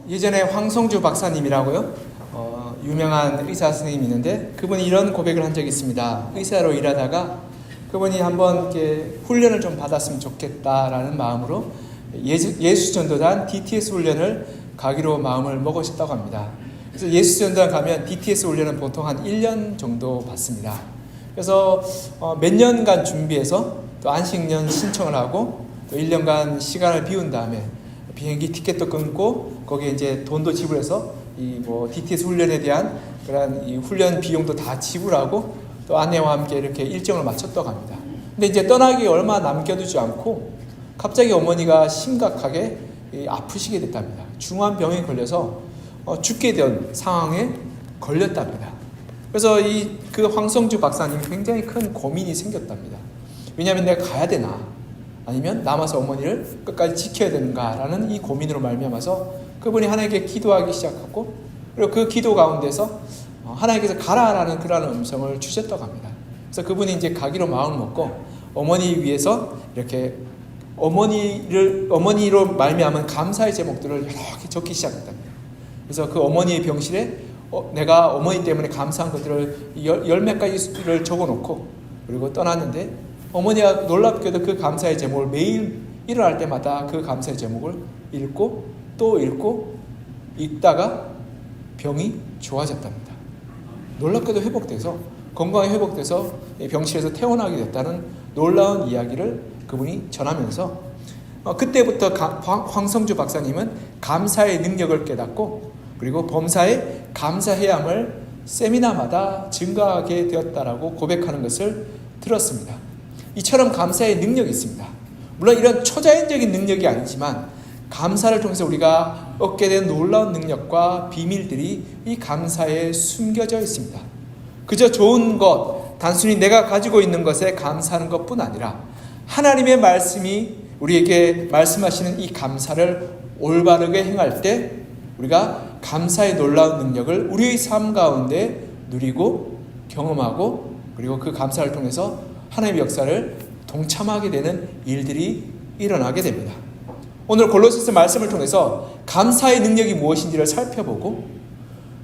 예전에 황성주 박사님이라고요. 유명한 의사 선생님이 있는데 그분이 이런 고백을 한 적이 있습니다. 의사로 일하다가 그분이 한번 이렇게 훈련을 좀 받았으면 좋겠다라는 마음으로 예수전도단 DTS 훈련을 가기로 마음을 먹으셨다고 합니다. 그래서 예수전도단 가면 DTS 훈련은 보통 한 1년 정도 받습니다. 그래서 몇 년간 준비해서 또 안식년 신청을 하고 또 1년간 시간을 비운 다음에 비행기 티켓도 끊고 거기에 이제 돈도 지불해서 이 DTS 훈련에 대한 그런 이 훈련 비용도 다 지불하고 또 아내와 함께 이렇게 일정을 마쳤다고 합니다. 근데 이제 떠나기 얼마 남겨두지 않고 갑자기 어머니가 심각하게 아프시게 됐답니다. 중한 병에 걸려서 죽게 된 상황에 걸렸답니다. 그래서 그 황성주 박사님이 굉장히 큰 고민이 생겼답니다. 왜냐하면 내가 가야 되나 아니면 남아서 어머니를 끝까지 지켜야 되는가라는 이 고민으로 말미암아서 그분이 하나님께 기도하기 시작하고 그리고 그 기도 가운데서 하나님께서 가라라는 그런 음성을 주셨다고 합니다. 그래서 그분이 이제 가기로 마음을 먹고 어머니 위해서 이렇게 어머니로 말미암은 감사의 제목들을 여러 개 적기 시작했답니다. 그래서 그 어머니의 병실에 내가 어머니 때문에 감사한 것들을 열 몇 가지를 적어놓고 그리고 떠났는데 어머니가 놀랍게도 그 감사의 제목을 매일 일어날 때마다 그 감사의 제목을 읽고 또 읽고 읽다가 병이 좋아졌답니다. 놀랍게도 회복돼서 건강이 회복돼서 병실에서 퇴원하게 됐다는 놀라운 이야기를 그분이 전하면서 그때부터 황성주 박사님은 감사의 능력을 깨닫고 그리고 범사에 감사해야 함을 세미나마다 증가하게 되었다라고 고백하는 것을 들었습니다. 이처럼 감사의 능력이 있습니다. 물론 이런 초자연적인 능력이 아니지만 감사를 통해서 우리가 얻게 된 놀라운 능력과 비밀들이 이 감사에 숨겨져 있습니다. 그저 좋은 것, 단순히 내가 가지고 있는 것에 감사하는 것뿐 아니라 하나님의 말씀이 우리에게 말씀하시는 이 감사를 올바르게 행할 때 우리가 감사의 놀라운 능력을 우리의 삶 가운데 누리고 경험하고 그리고 그 감사를 통해서 하나님의 역사를 동참하게 되는 일들이 일어나게 됩니다. 오늘 골로새서 말씀을 통해서 감사의 능력이 무엇인지를 살펴보고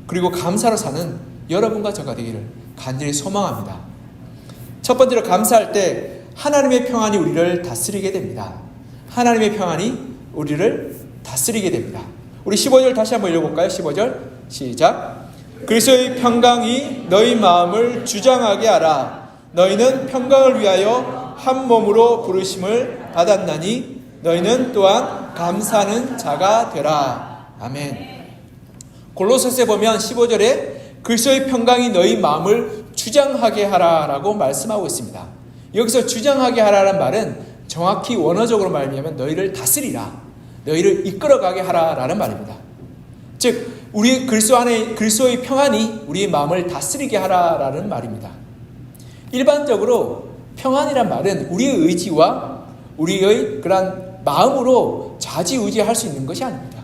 그리고 감사로 사는 여러분과 저가 되기를 간절히 소망합니다. 첫 번째로 감사할 때 하나님의 평안이 우리를 다스리게 됩니다. 하나님의 평안이 우리를 다스리게 됩니다. 우리 15절 다시 한번 읽어볼까요? 15절 시작. 그리스도의 평강이 너희 마음을 주장하게 하라. 너희는 평강을 위하여 한 몸으로 부르심을 받았나니 너희는 또한 감사하는 자가 되라. 아멘. 골로새서에 보면 15절에 그리스도의 평강이 너희 마음을 주장하게 하라라고 말씀하고 있습니다. 여기서 주장하게 하라는 말은 정확히 원어적으로 말하면 너희를 다스리라, 너희를 이끌어가게 하라라는 말입니다. 즉 우리 그리스도 안에 그리스도의 평안이 우리의 마음을 다스리게 하라라는 말입니다. 일반적으로 평안이란 말은 우리의 의지와 우리의 그런 마음으로 좌지우지할 수 있는 것이 아닙니다.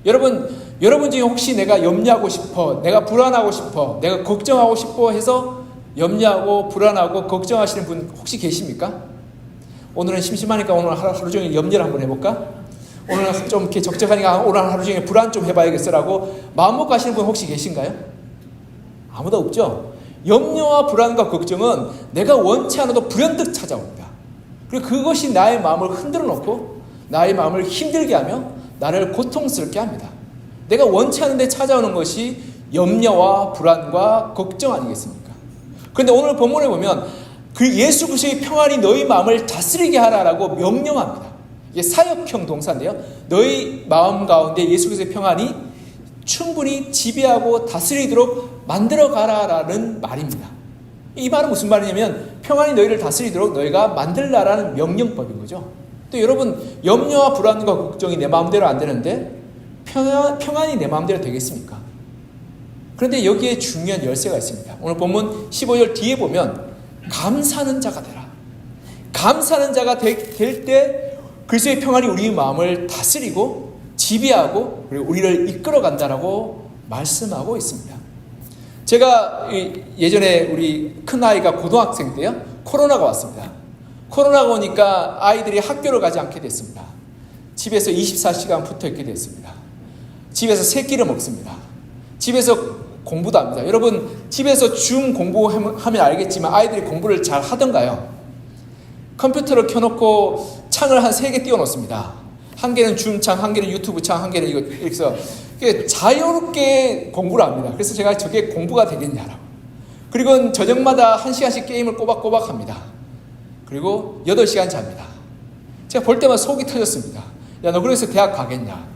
여러분 중에 혹시 내가 염려하고 싶어, 내가 불안하고 싶어, 내가 걱정하고 싶어 해서 염려하고 불안하고 걱정하시는 분 혹시 계십니까? 오늘은 심심하니까 오늘 하루 종일 염려를 한번 해볼까? 오늘 좀 이렇게 적적하니까 오늘 하루 종일 불안 좀 해봐야겠어라고 마음 먹고 하시는 분 혹시 계신가요? 아무도 없죠? 염려와 불안과 걱정은 내가 원치 않아도 불현듯 찾아옵니다. 그리고 그것이 나의 마음을 흔들어 놓고 나의 마음을 힘들게 하며 나를 고통스럽게 합니다. 내가 원치 않은데 찾아오는 것이 염려와 불안과 걱정 아니겠습니까? 그런데 오늘 본문에 보면 그 예수 그리스도의 평안이 너희 마음을 다스리게 하라라고 명령합니다. 이게 사역형 동사인데요. 너희 마음 가운데 예수 그리스도의 평안이 충분히 지배하고 다스리도록 만들어 가라라는 말입니다. 이 말은 무슨 말이냐면 평안이 너희를 다스리도록 너희가 만들라라는 명령법인 거죠. 또 여러분 염려와 불안과 걱정이 내 마음대로 안 되는데 평안이 내 마음대로 되겠습니까? 그런데 여기에 중요한 열쇠가 있습니다. 오늘 본문 15절 뒤에 보면 감사하는 자가 되라. 감사하는 자가 될 때 그리스도의 평안이 우리의 마음을 다스리고 지배하고 그리고 우리를 이끌어 간다라고 말씀하고 있습니다. 제가 예전에 우리 큰아이가 고등학생 때요, 코로나가 왔습니다. 코로나가 오니까 아이들이 학교를 가지 않게 됐습니다. 집에서 24시간 붙어 있게 됐습니다. 집에서 세 끼를 먹습니다. 집에서 공부도 합니다. 여러분 집에서 줌 공부하면 알겠지만 아이들이 공부를 잘 하던가요? 컴퓨터를 켜놓고 창을 한 3개 띄워놓습니다. 한 개는 줌 창, 한 개는 유튜브 창, 한 개는 이거 이렇게 해서 자유롭게 공부를 합니다. 그래서 제가 저게 공부가 되겠냐라고. 그리고 저녁마다 1시간씩 게임을 꼬박꼬박 합니다. 그리고 8시간 잡니다. 제가 볼 때마다 속이 터졌습니다. 야, 너 그래서 대학 가겠냐?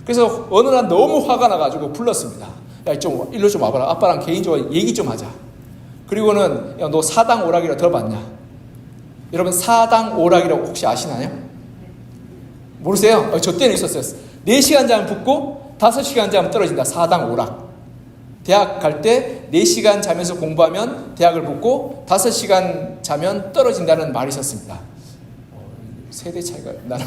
그래서 어느 날 너무 화가 나가지고 불렀습니다. 야, 좀 일로 좀 와봐라. 아빠랑 개인적으로 얘기 좀 하자. 그리고는 야, 너 사당 오락이라 들어봤냐? 여러분 사당 오락이라고 혹시 아시나요? 모르세요? 저 때는 있었어요. 4시간 자면 붙고 5시간 자면 떨어진다. 사당 오락. 대학 갈 때 4시간 자면서 공부하면 대학을 붙고 5시간 자면 떨어진다는 말이 있었습니다. 세대 차이가 나는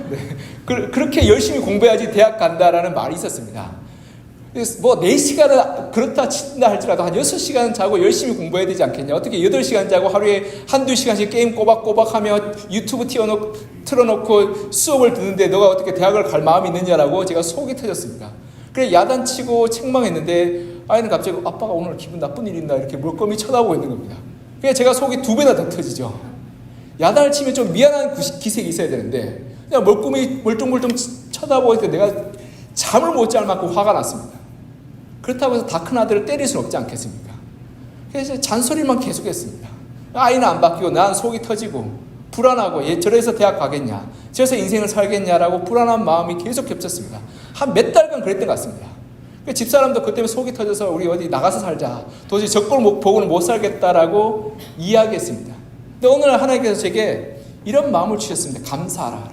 네. 그렇게 열심히 공부해야지 대학 간다라는 말이 있었습니다. 그래서 뭐 4시간을 그렇다 친다 할지라도 한 6시간 자고 열심히 공부해야 되지 않겠냐. 어떻게 8시간 자고 하루에 1-2시간씩 게임 꼬박꼬박 하며 유튜브 틀어놓고 수업을 듣는데 너가 어떻게 대학을 갈 마음이 있느냐라고 제가 속이 터졌습니다. 그래 야단치고 책망했는데 아이는 갑자기 아빠가 오늘 기분 나쁜 일 있나 이렇게 물끄러미 쳐다보고 있는 겁니다. 그래서 제가 속이 2배나 더 터지죠. 야단을 치면 좀 미안한 기색이 있어야 되는데 그냥 멀뚱멀뚱 쳐다보고 있을 때 내가 잠을 못 잘 만큼 화가 났습니다. 그렇다고 해서 다 큰 아들을 때릴 수는 없지 않겠습니까? 그래서 잔소리만 계속했습니다. 아이는 안 바뀌고 난 속이 터지고 불안하고 얘 저래서 대학 가겠냐 저래서 인생을 살겠냐라고 불안한 마음이 계속 겹쳤습니다. 한 몇 달간 그랬던 것 같습니다. 집사람도 그때 속이 터져서 우리 어디 나가서 살자 도저히 저꼴 보고는 못 살겠다라고 이야기했습니다. 근데 오늘 하나님께서 제게 이런 마음을 주셨습니다. 감사하라.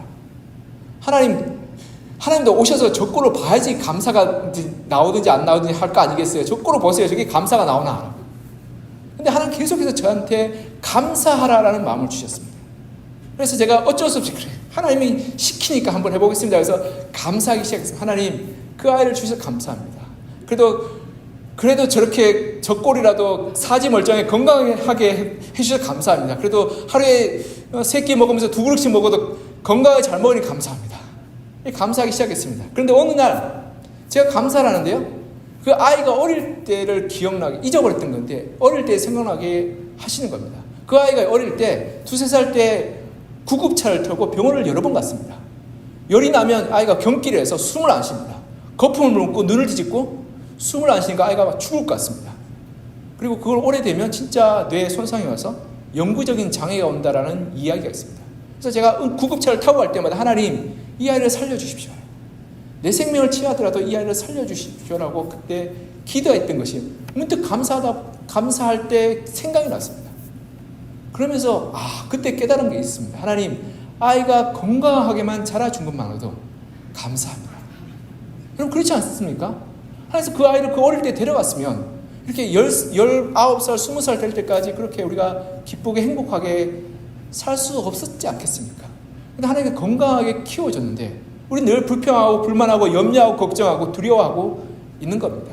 하나님도 오셔서 저 꼴을 봐야지 감사가 나오든지 안 나오든지 할 거 아니겠어요. 저 꼴을 보세요. 저게 감사가 나오나. 근데 하나님 계속해서 저한테 감사하라라는 마음을 주셨습니다. 그래서 제가 어쩔 수 없이 그래 하나님이 시키니까 한번 해보겠습니다. 그래서 감사하기 시작했습니다. 하나님 그 아이를 주셔서 감사합니다. 그래도 저렇게 저 꼴이라도 사지 멀쩡하게 건강하게 해주셔서 감사합니다. 그래도 하루에 3끼 먹으면서 2그릇씩 먹어도 건강하게 잘 먹으니 감사합니다. 감사하기 시작했습니다. 그런데 어느 날 제가 감사를 하는데요. 그 아이가 어릴 때를 기억나게 잊어버렸던 건데 어릴 때 생각나게 하시는 겁니다. 그 아이가 어릴 때 2-3살 때 구급차를 타고 병원을 여러 번 갔습니다. 열이 나면 아이가 경기를 해서 숨을 안 쉽니다. 거품을 물고 눈을 뒤집고 숨을 안 쉬니까 아이가 막 죽을 것 같습니다. 그리고 그걸 오래되면 진짜 뇌에 손상이 와서 영구적인 장애가 온다라는 이야기가 있습니다. 그래서 제가 구급차를 타고 갈 때마다 하나님 이 아이를 살려주십시오. 내 생명을 취하더라도 이 아이를 살려주십시오라고 그때 기도했던 것이 문득 감사할 때 생각이 났습니다. 그러면서 그때 깨달은 게 있습니다. 하나님 아이가 건강하게만 자라준 것만으로도 감사합니다. 여러분 그렇지 않습니까? 그래서 그 아이를 그 어릴 때 데려갔으면 이렇게 19살, 20살 될 때까지 그렇게 우리가 기쁘게 행복하게 살 수 없었지 않겠습니까? 근데 하나님이 건강하게 키워줬는데 우리 늘 불평하고 불만하고 염려하고 걱정하고 두려워하고 있는 겁니다.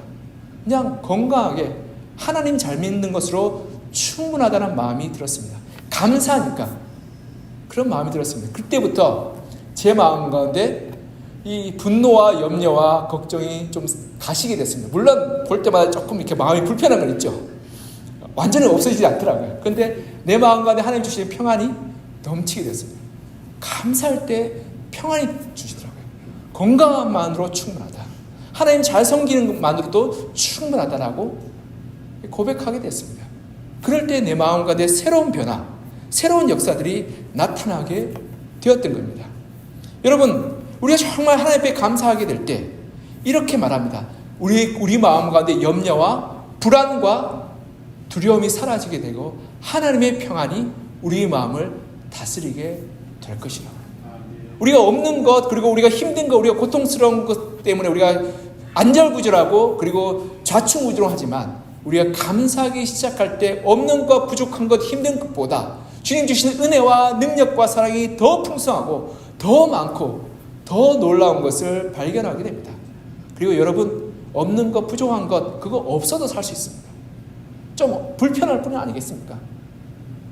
그냥 건강하게 하나님 잘 믿는 것으로 충분하다는 마음이 들었습니다. 감사하니까 그런 마음이 들었습니다. 그때부터 제 마음 가운데 이 분노와 염려와 걱정이 좀 가시게 됐습니다. 물론 볼 때마다 조금 이렇게 마음이 불편한 건 있죠. 완전히 없어지지 않더라고요. 그런데 내 마음 가운데 하나님 주시는 평안이 넘치게 됐습니다. 감사할 때 평안이 주시더라고요. 건강만으로 충분하다. 하나님 잘 섬기는 것만으로도 충분하다라고 고백하게 됐습니다. 그럴 때 내 마음 가운데 새로운 변화, 새로운 역사들이 나타나게 되었던 겁니다. 여러분, 우리가 정말 하나님 앞에 감사하게 될 때 이렇게 말합니다. 우리 마음 가운데 염려와 불안과 두려움이 사라지게 되고 하나님의 평안이 우리의 마음을 다스리게 될 것이라. 우리가 없는 것, 그리고 우리가 힘든 것, 우리가 고통스러운 것 때문에 우리가 안절부절하고 그리고 좌충우돌하지만 우리가 감사하기 시작할 때 없는 것, 부족한 것, 힘든 것보다 주님 주시는 은혜와 능력과 사랑이 더 풍성하고 더 많고 더 놀라운 것을 발견하게 됩니다. 그리고 여러분, 없는 것, 부족한 것, 그거 없어도 살 수 있습니다. 좀 불편할 뿐이 아니겠습니까?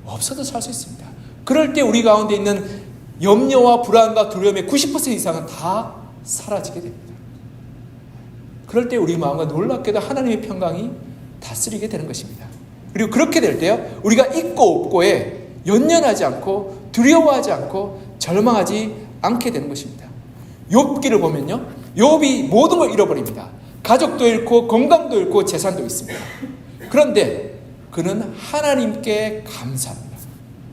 없어도 살 수 있습니다. 그럴 때 우리 가운데 있는 염려와 불안과 두려움의 90% 이상은 다 사라지게 됩니다. 그럴 때 우리 마음과 놀랍게도 하나님의 평강이 다스리게 되는 것입니다. 그리고 그렇게 될 때요, 우리가 있고 없고에 연연하지 않고 두려워하지 않고 절망하지 않게 되는 것입니다. 욥기를 보면요, 욥이 모든 걸 잃어버립니다. 가족도 잃고 건강도 잃고 재산도 있습니다. 그런데 그는 하나님께 감사합니다.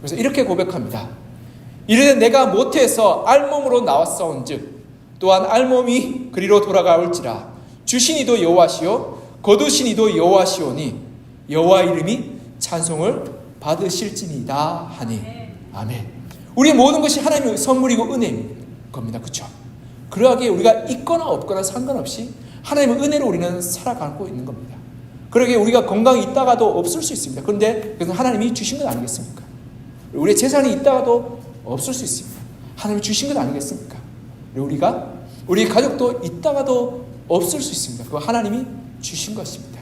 그래서 이렇게 고백합니다. 이르되 내가 모태에서 알몸으로 나왔사온즉 또한 알몸이 그리로 돌아가올지라 주신 이도 여호와시요 거두신 이도 여호와시오니 여호와 이름이 찬송을 받으실지니이다 하니. 아멘. 우리의 모든 것이 하나님의 선물이고 은혜인 겁니다. 그렇죠? 그러하기에 우리가 있거나 없거나 상관없이 하나님의 은혜로 우리는 살아가고 있는 겁니다. 그러기에 우리가 건강이 있다가도 없을 수 있습니다. 그런데 그것은 하나님이 주신 것 아니겠습니까? 우리의 재산이 있다가도 없을 수 있습니다. 하나님이 주신 것 아니겠습니까? 그리고 우리 가족도 있다가도 없을 수 있습니다. 그거 하나님이 주신 것입니다.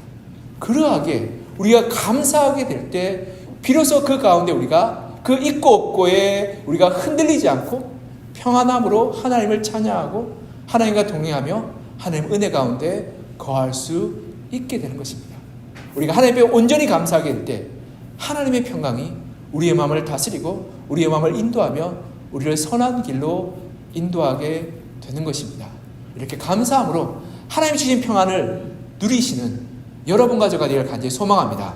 그러하게 우리가 감사하게 될 때 비로소 그 가운데 우리가 그 있고 없고에 우리가 흔들리지 않고 평안함으로 하나님을 찬양하고 하나님과 동행하며 하나님의 은혜 가운데 거할 수 있게 되는 것입니다. 우리가 하나님께 온전히 감사하게 될 때 하나님의 평강이 우리의 마음을 다스리고 우리의 마음을 인도하며 우리를 선한 길로 인도하게 되는 것입니다. 이렇게 감사함으로 하나님이 주신 평안을 누리시는 여러분과 저가 되기를 간절히 소망합니다.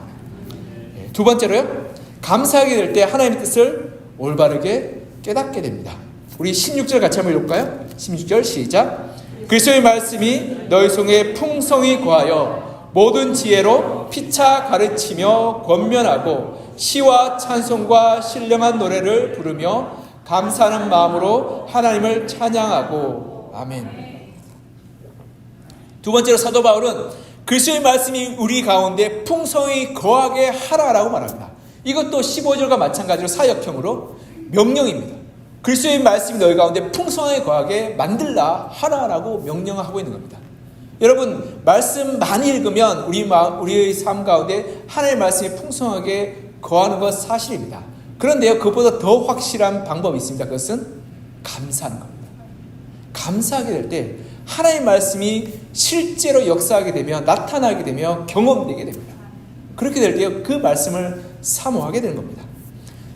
두 번째로요, 감사하게 될 때 하나님의 뜻을 올바르게 깨닫게 됩니다. 우리 16절 같이 한번 읽을까요? 16절 시작. 그리스도의 말씀이 너희 속에 풍성히 거하여 모든 지혜로 피차 가르치며 권면하고 시와 찬송과 신령한 노래를 부르며 감사하는 마음으로 하나님을 찬양하고. 아멘. 두 번째로 사도 바울은 그리스도의 말씀이 우리 가운데 풍성히 거하게 하라라고 말합니다. 이것도 15절과 마찬가지로 사역형으로 명령입니다. 그리스도의 말씀이 너희 가운데 풍성하게 거하게 만들라 하라라고 명령하고 있는 겁니다. 여러분, 말씀 많이 읽으면 우리의 삶 가운데 하나님의 말씀이 풍성하게 거하는 것 사실입니다. 그런데요, 그것보다 더 확실한 방법이 있습니다. 그것은 감사하는 겁니다. 감사하게 될 때 하나님의 말씀이 실제로 역사하게 되며 나타나게 되며 경험되게 됩니다. 그렇게 될 때 그 말씀을 사모하게 되는 겁니다.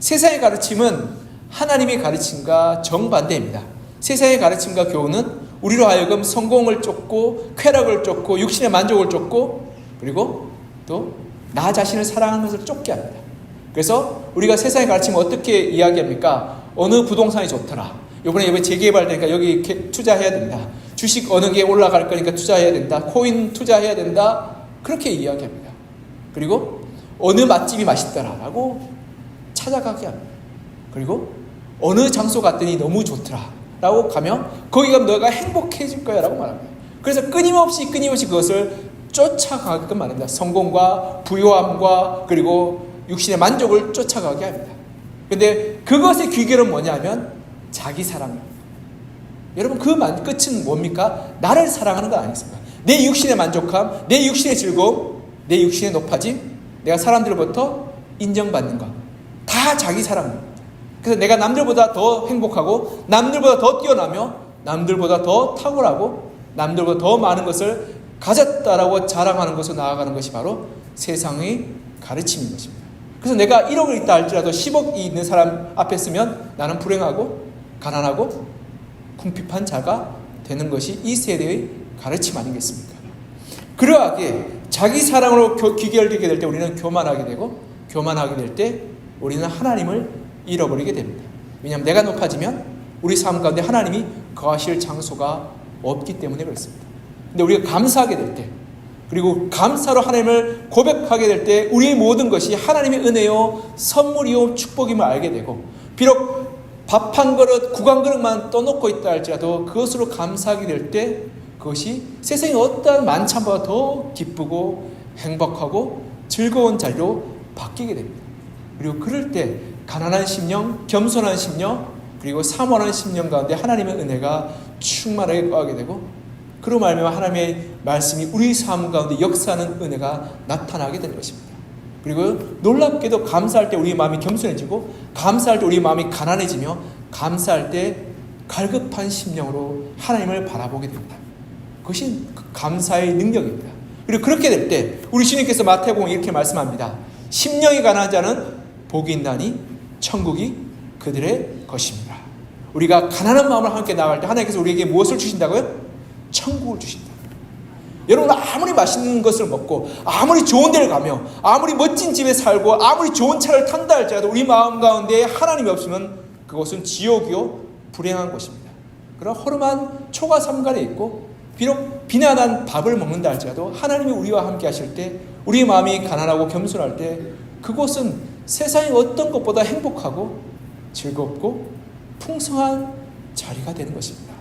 세상의 가르침은 하나님의 가르침과 정반대입니다. 세상의 가르침과 교훈은 우리로 하여금 성공을 쫓고 쾌락을 쫓고 육신의 만족을 쫓고 그리고 또 나 자신을 사랑하는 것을 쫓게 합니다. 그래서 우리가 세상의 가르침을 어떻게 이야기합니까? 어느 부동산이 좋더라. 이번에 재개발되니까 여기 투자해야 된다. 주식 어느 게 올라갈 거니까 투자해야 된다. 코인 투자해야 된다. 그렇게 이야기합니다. 그리고 어느 맛집이 맛있더라라고 찾아가게 합니다. 그리고 어느 장소 갔더니 너무 좋더라라고 가면 거기 가면 너가 행복해질 거야라고 말합니다. 그래서 끊임없이 그것을 쫓아가게끔 말합니다. 성공과 부요함과 그리고 육신의 만족을 쫓아가게 합니다. 그런데 그것의 귀결은 뭐냐면 자기 사랑입니다. 여러분, 그 끝은 뭡니까? 나를 사랑하는 거 아니겠습니까? 내 육신의 만족함, 내 육신의 즐거움, 내 육신의 높아짐, 내가 사람들로부터 인정받는 것, 다 자기 사랑입니다. 그래서 내가 남들보다 더 행복하고 남들보다 더 뛰어나며 남들보다 더 탁월하고 남들보다 더 많은 것을 가졌다라고 자랑하는 것으로 나아가는 것이 바로 세상의 가르침인 것입니다. 그래서 내가 1억을 있다 할지라도 10억이 있는 사람 앞에 서면 나는 불행하고 가난하고 궁핍한 자가 되는 것이 이 세대의 가르침 아니겠습니까? 그러하기에 자기 사랑으로 귀결되게 될 때 우리는 교만하게 되고 교만하게 될 때 우리는 하나님을 잃어버리게 됩니다. 왜냐하면 내가 높아지면 우리 삶 가운데 하나님이 거하실 장소가 없기 때문에 그렇습니다. 근데 우리가 감사하게 될 때 그리고 감사로 하나님을 고백하게 될 때 우리의 모든 것이 하나님의 은혜요 선물이요 축복임을 알게 되고 비록 밥 한 그릇 국왕 그릇만 떠놓고 있다 할지라도 그것으로 감사하게 될 때 그것이 세상의 어떠한 만찬보다 더 기쁘고 행복하고 즐거운 자리로 바뀌게 됩니다. 그리고 그럴 때 가난한 심령, 겸손한 심령, 그리고 사모하는 심령 가운데 하나님의 은혜가 충만하게 거하게 되고 그로 말미암아 하나님의 말씀이 우리 삶 가운데 역사하는 은혜가 나타나게 되는 것입니다. 그리고 놀랍게도 감사할 때 우리의 마음이 겸손해지고 감사할 때 우리의 마음이 가난해지며 감사할 때 갈급한 심령으로 하나님을 바라보게 됩니다. 그것이 감사의 능력입니다. 그리고 그렇게 될 때 우리 주님께서 마태복음에 이렇게 말씀합니다. 심령이 가난한 자는 복이 있나니 천국이 그들의 것입니다. 우리가 가난한 마음을 함께 나갈 때 하나님께서 우리에게 무엇을 주신다고요? 천국을 주신다. 여러분, 아무리 맛있는 것을 먹고 아무리 좋은 데를 가며 아무리 멋진 집에 살고 아무리 좋은 차를 탄다 할지라도 우리 마음 가운데 하나님이 없으면 그것은 지옥이요 불행한 곳입니다. 그런 허름한 초가 삼간에 있고 비록 비난한 밥을 먹는다 할지라도 하나님이 우리와 함께 하실 때 우리의 마음이 가난하고 겸손할 때 그곳은 세상의 어떤 것보다 행복하고 즐겁고 풍성한 자리가 되는 것입니다.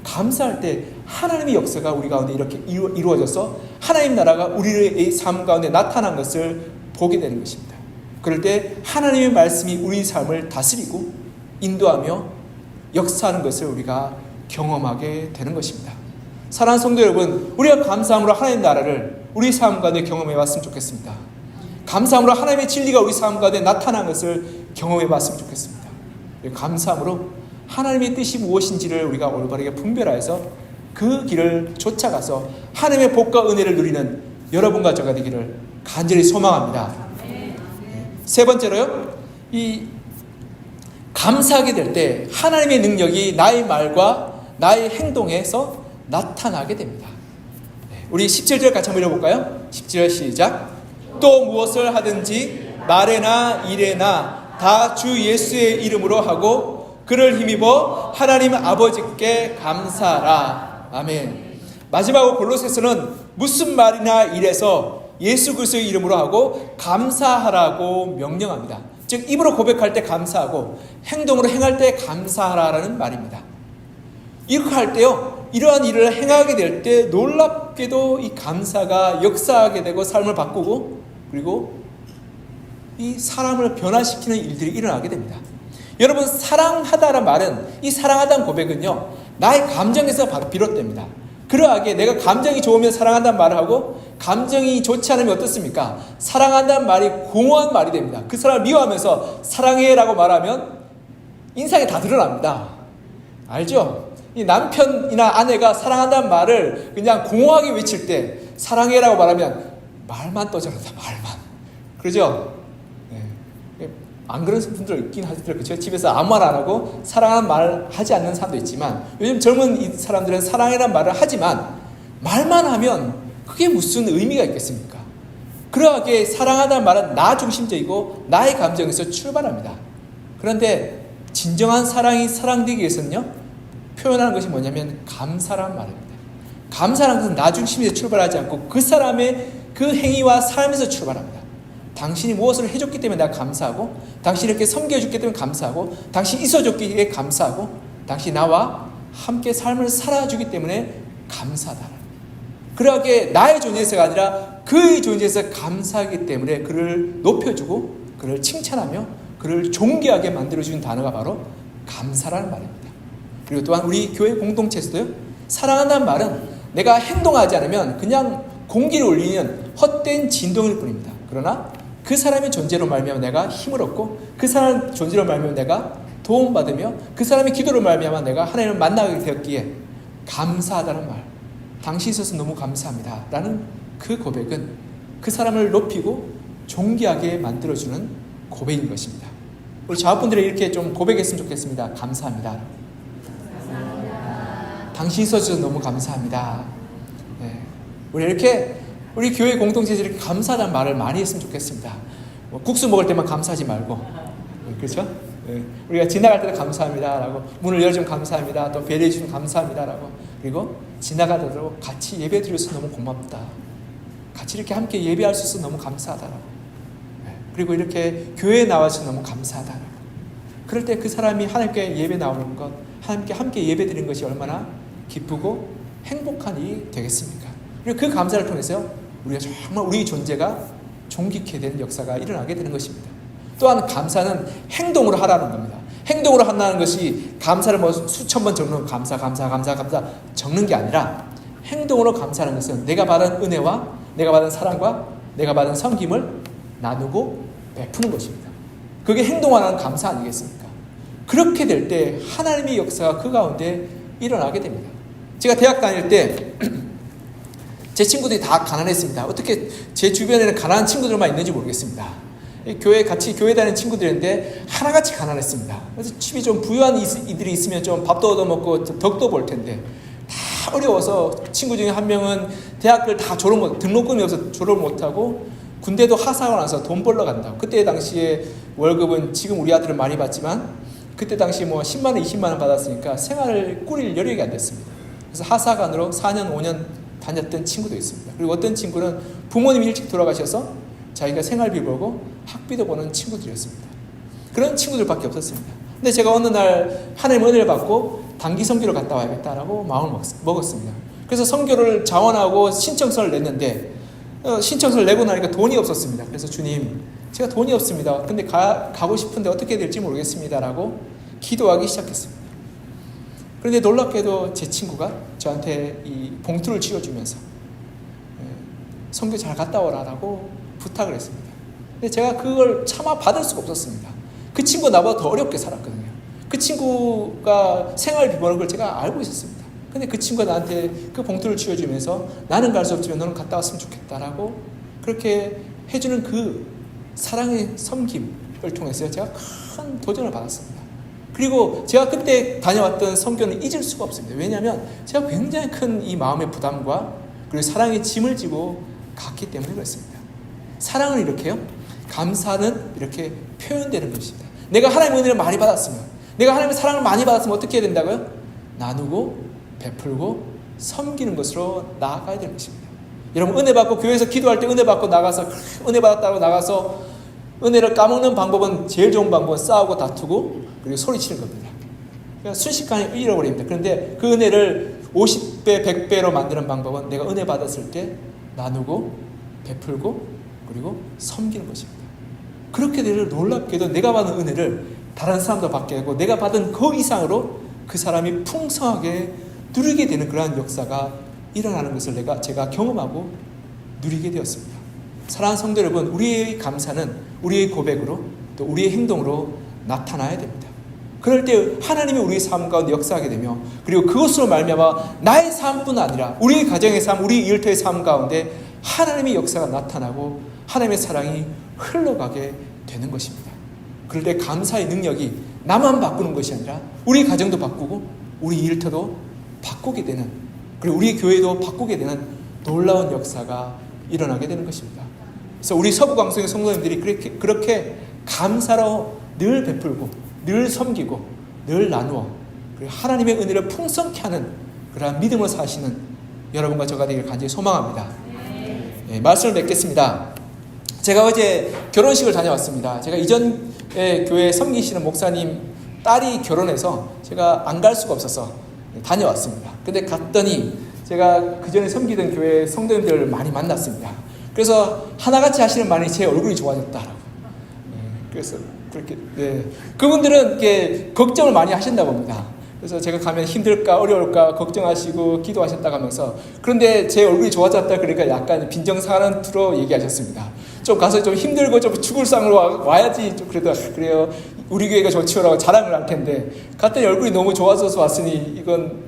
감사할 때 하나님의 역사가 우리 가운데 이렇게 이루어져서 하나님 나라가 우리의 삶 가운데 나타난 것을 보게 되는 것입니다. 그럴 때 하나님의 말씀이 우리 삶을 다스리고 인도하며 역사하는 것을 우리가 경험하게 되는 것입니다. 사랑하는 성도 여러분, 우리가 감사함으로 하나님 나라를 우리 삶 가운데 경험해 왔으면 좋겠습니다. 감사함으로 하나님의 진리가 우리 삶 가운데 나타난 것을 경험해 봤으면 좋겠습니다. 감사함으로 하나님의 뜻이 무엇인지를 우리가 올바르게 분별하여서 그 길을 쫓아가서 하나님의 복과 은혜를 누리는 여러분과 저가 되기를 간절히 소망합니다. 세 번째로요, 이 감사하게 될 때 하나님의 능력이 나의 말과 나의 행동에서 나타나게 됩니다. 우리 17절 같이 한번 읽어볼까요? 17절 시작. 또 무엇을 하든지 말에나 일에나 다 주 예수의 이름으로 하고 그를 힘입어 하나님 아버지께 감사하라. 아멘. 마지막으로 골로새서는 무슨 말이나 일에서 예수 그리스도의 이름으로 하고 감사하라고 명령합니다. 즉 입으로 고백할 때 감사하고 행동으로 행할 때 감사하라는 말입니다. 이렇게 할 때요, 이러한 일을 행하게 될 때 놀랍게도 이 감사가 역사하게 되고 삶을 바꾸고 그리고 이 사람을 변화시키는 일들이 일어나게 됩니다. 여러분, 사랑하다라는 말은, 이 사랑하다는 고백은요, 나의 감정에서 바로 비롯됩니다. 그러하게 내가 감정이 좋으면 사랑한다는 말을 하고 감정이 좋지 않으면 어떻습니까? 사랑한다는 말이 공허한 말이 됩니다. 그 사람을 미워하면서 사랑해라고 말하면 인상이 다 드러납니다. 알죠? 이 남편이나 아내가 사랑한다는 말을 그냥 공허하게 외칠 때 사랑해라고 말하면 말만 떠들어다, 말만. 그러죠? 네. 안 그런 분들 있긴 하더라고요. 그렇죠? 집에서 아무 말 안 하고 사랑하는 말 하지 않는 사람도 있지만 요즘 젊은 이 사람들은 사랑이라는 말을 하지만 말만 하면 그게 무슨 의미가 있겠습니까? 그러하게 사랑하다는 말은 나 중심적이고 나의 감정에서 출발합니다. 그런데 진정한 사랑이 사랑되기 위해서는요, 표현하는 것이 뭐냐면 감사라는 말입니다. 감사라는 것은 나 중심에서 출발하지 않고 그 사람의 그 행위와 삶에서 출발합니다. 당신이 무엇을 해줬기 때문에 내가 감사하고, 당신이 이렇게 섬겨줬기 때문에 감사하고, 당신이 있어줬기 때문에 감사하고, 당신이 나와 함께 삶을 살아주기 때문에 감사하다. 그러하게 나의 존재에서가 아니라 그의 존재에서 감사하기 때문에 그를 높여주고 그를 칭찬하며 그를 존귀하게 만들어주는 단어가 바로 감사라는 말입니다. 그리고 또한 우리 교회 공동체에서도요, 사랑한다는 말은 내가 행동하지 않으면 그냥 공기를 울리는 헛된 진동일 뿐입니다. 그러나 그 사람의 존재로 말미암아 내가 힘을 얻고 그 사람 존재로 말미암아 내가 도움받으며 그 사람의 기도로 말미암아 내가 하나님을 만나게 되었기에 감사하다는 말, 당신이 있어서 너무 감사합니다 라는 그 고백은 그 사람을 높이고 존귀하게 만들어주는 고백인 것입니다. 우리 자녀분들이 이렇게 좀 고백했으면 좋겠습니다. 감사합니다. 당신이 있어주셔서 너무 감사합니다. 네. 우리 이렇게 우리 교회 공동체에서 이렇게 감사하다는 말을 많이 했으면 좋겠습니다. 뭐 국수 먹을 때만 감사하지 말고, 그렇죠? 네. 우리가 지나갈 때도 감사합니다라고, 문을 열어주면 감사합니다, 또 배려해 주시면 감사합니다라고, 그리고 지나가더라도 같이 예배 드려서 너무 고맙다, 같이 이렇게 함께 예배할 수 있어서 너무 감사하다라고, 네. 그리고 이렇게 교회에 나와서 너무 감사하다라고. 그럴 때 그 사람이 하나님께 예배 나오는 것, 하나님께 함께 예배 드리는 것이 얼마나 기쁘고 행복한 일이 되겠습니까? 그리고 그 감사를 통해서 우리가 정말 우리 존재가 존귀케 되는 역사가 일어나게 되는 것입니다. 또한 감사는 행동으로 하라는 겁니다. 행동으로 한다는 것이 감사를 뭐 수천 번 적는 감사 적는 게 아니라 행동으로 감사하는 것은 내가 받은 은혜와 내가 받은 사랑과 내가 받은 섬김을 나누고 베푸는 것입니다. 그게 행동하는 감사 아니겠습니까? 그렇게 될 때 하나님의 역사가 그 가운데 일어나게 됩니다. 제가 대학 다닐 때 제 친구들이 다 가난했습니다. 어떻게 제 주변에는 가난한 친구들만 있는지 모르겠습니다. 교회 같이 교회 다니는 친구들인데 하나같이 가난했습니다. 그래서 집이 좀 부유한 이들이 있으면 좀 밥도 얻어먹고 덕도 볼 텐데 다 어려워서 친구 중에 한 명은 대학을 다 등록금이 없어서 졸업 못하고 군대도 하사하고 나서 돈 벌러 간다고. 그때 당시에 월급은 지금 우리 아들은 많이 받지만 그때 당시 뭐 10만 원, 20만 원 받았으니까 생활을 꾸릴 여력이 안 됐습니다. 그래서 하사관으로 4년, 5년 다녔던 친구도 있습니다. 그리고 어떤 친구는 부모님이 일찍 돌아가셔서 자기가 생활비 벌고 학비도 버는 친구들이었습니다. 그런 친구들밖에 없었습니다. 근데 제가 어느 날 하나님 은혜를 받고 단기 선교를 갔다 와야겠다라고 마음을 먹었습니다. 그래서 선교를 자원하고 신청서를 냈는데 신청서를 내고 나니까 돈이 없었습니다. 그래서 주님, 제가 돈이 없습니다. 근데 가고 싶은데 어떻게 될지 모르겠습니다라고 기도하기 시작했습니다. 그런데 놀랍게도 제 친구가 저한테 이 봉투를 쥐어주면서 선교 잘 갔다 오라라고 부탁을 했습니다. 근데 제가 그걸 차마 받을 수가 없었습니다. 그 친구가 나보다 더 어렵게 살았거든요. 그 친구가 생활비 버는 걸 제가 알고 있었습니다. 근데 그 친구가 나한테 그 봉투를 쥐어주면서 나는 갈 수 없지만 너는 갔다 왔으면 좋겠다라고 그렇게 해주는 그 사랑의 섬김을 통해서 제가 큰 도전을 받았습니다. 그리고 제가 그때 다녀왔던 선교는 잊을 수가 없습니다. 왜냐하면 제가 굉장히 큰 이 마음의 부담과 그리고 사랑의 짐을 지고 갔기 때문에 그렇습니다. 사랑은 이렇게요. 감사는 이렇게 표현되는 것입니다. 내가 하나님의 은혜를 많이 받았으면, 내가 하나님의 사랑을 많이 받았으면 어떻게 해야 된다고요? 나누고 베풀고 섬기는 것으로 나아가야 되는 것입니다. 여러분, 은혜 받고 교회에서 기도할 때 은혜 받고 나가서 은혜 받았다고 나가서 은혜를 까먹는 방법은 제일 좋은 방법은 싸우고 다투고 그리고 소리치는 겁니다. 그러니까 순식간에 잃어버립니다. 그런데 그 은혜를 50배, 100배로 만드는 방법은 내가 은혜 받았을 때 나누고 베풀고 그리고 섬기는 것입니다. 그렇게 되면 놀랍게도 내가 받은 은혜를 다른 사람도 받게 하고 내가 받은 그 이상으로 그 사람이 풍성하게 누리게 되는 그러한 역사가 일어나는 것을 제가 경험하고 누리게 되었습니다. 사랑하는 성도 여러분, 우리의 감사는 우리의 고백으로 또 우리의 행동으로 나타나야 됩니다. 그럴 때 하나님이 우리의 삶 가운데 역사하게 되며 그리고 그것으로 말미암아 나의 삶뿐 아니라 우리의 가정의 삶, 우리 일터의 삶 가운데 하나님의 역사가 나타나고 하나님의 사랑이 흘러가게 되는 것입니다. 그럴 때 감사의 능력이 나만 바꾸는 것이 아니라 우리 가정도 바꾸고 우리 일터도 바꾸게 되는, 그리고 우리 교회도 바꾸게 되는 놀라운 역사가 일어나게 되는 것입니다. 그래서 우리 서부광성의 성도님들이 그렇게 감사로 늘 베풀고 늘 섬기고 늘 나누어 그리고 하나님의 은혜를 풍성케 하는 그러한 믿음을 사시는 여러분과 저가 되기를 간절히 소망합니다. 네, 말씀을 맺겠습니다. 제가 어제 결혼식을 다녀왔습니다. 제가 이전에 교회 섬기시는 목사님 딸이 결혼해서 제가 안 갈 수가 없어서 다녀왔습니다. 근데 갔더니 제가 그 전에 섬기던 교회 성도님들을 많이 만났습니다. 그래서 하나같이 하시는 말이 제 얼굴이 좋아졌다라고. 그래서 그렇게 그분들은 이렇게 걱정을 많이 하신다 봅니다. 그래서 제가 가면 힘들까 어려울까 걱정하시고 기도하셨다고 하면서, 그런데 제 얼굴이 좋아졌다 그러니까 약간 빈정상하는 투로 얘기하셨습니다. 좀 가서 좀 힘들고 좀 죽을 상으로 와야지 좀 그래요. 우리 교회가 좋지요라고 자랑을 할 텐데 갔더니 얼굴이 너무 좋아져서 왔으니 이건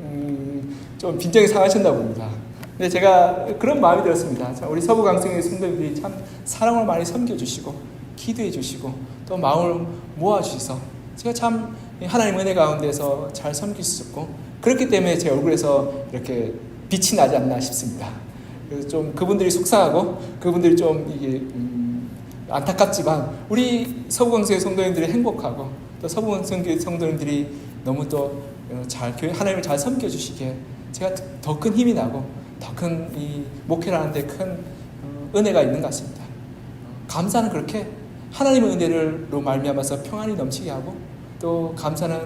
좀 빈정이 상하셨나 봅니다. 근데 제가 그런 마음이 들었습니다. 우리 서부강성의 성도님들이 참 사랑을 많이 섬겨주시고 기도해 주시고 또 마음을 모아주셔서 제가 참 하나님 은혜 가운데서 잘 섬길 수 있었고, 그렇기 때문에 제 얼굴에서 이렇게 빛이 나지 않나 싶습니다. 그래서 좀 그분들이 속상하고 그분들이 좀 이게 안타깝지만 우리 서부강성의 성도님들이 행복하고 또 서부강성의 성도님들이 너무 또 잘 하나님을 잘 섬겨주시기에 제가 더 큰 힘이 나고 더 큰 이 목회를 하는데 큰 은혜가 있는 것 같습니다. 감사는 그렇게 하나님의 은혜로 말미암아서 평안이 넘치게 하고, 또 감사는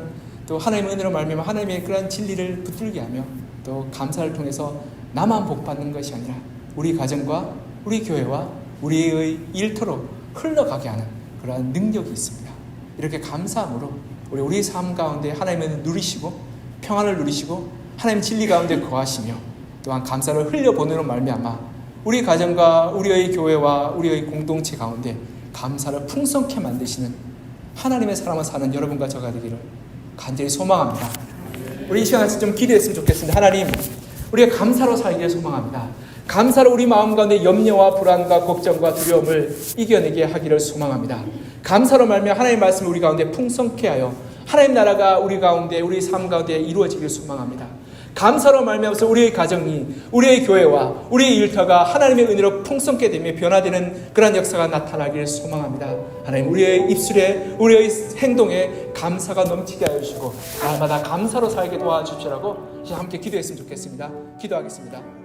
또 하나님의 은혜로 말미암아 하나님의 그러한 진리를 붙들게 하며, 또 감사를 통해서 나만 복받는 것이 아니라 우리 가정과 우리 교회와 우리의 일터로 흘러가게 하는 그러한 능력이 있습니다. 이렇게 감사함으로 우리의 삶 가운데 하나님의 은혜를 누리시고 평안을 누리시고 하나님의 진리 가운데 거하시며 또한 감사를 흘려보내는 말미암아 우리 가정과 우리의 교회와 우리의 공동체 가운데 감사를 풍성케 만드시는 하나님의 사람을 사는 여러분과 저가 되기를 간절히 소망합니다. 우리 이 시간 같이 좀 기도했으면 좋겠습니다. 하나님, 우리가 감사로 살기를 소망합니다. 감사로 우리 마음 가운데 염려와 불안과 걱정과 두려움을 이겨내게 하기를 소망합니다. 감사로 말미암아 하나님의 말씀을 우리 가운데 풍성케 하여 하나님 나라가 우리 가운데, 우리 삶 가운데 이루어지기를 소망합니다. 감사로 말미암아서 우리의 가정이, 우리의 교회와 우리의 일터가 하나님의 은혜로 풍성케 되며 변화되는 그런 역사가 나타나기를 소망합니다. 하나님, 우리의 입술에, 우리의 행동에 감사가 넘치게 하여 주시고 날마다 감사로 살게 도와주시라고 이제 함께 기도했으면 좋겠습니다. 기도하겠습니다.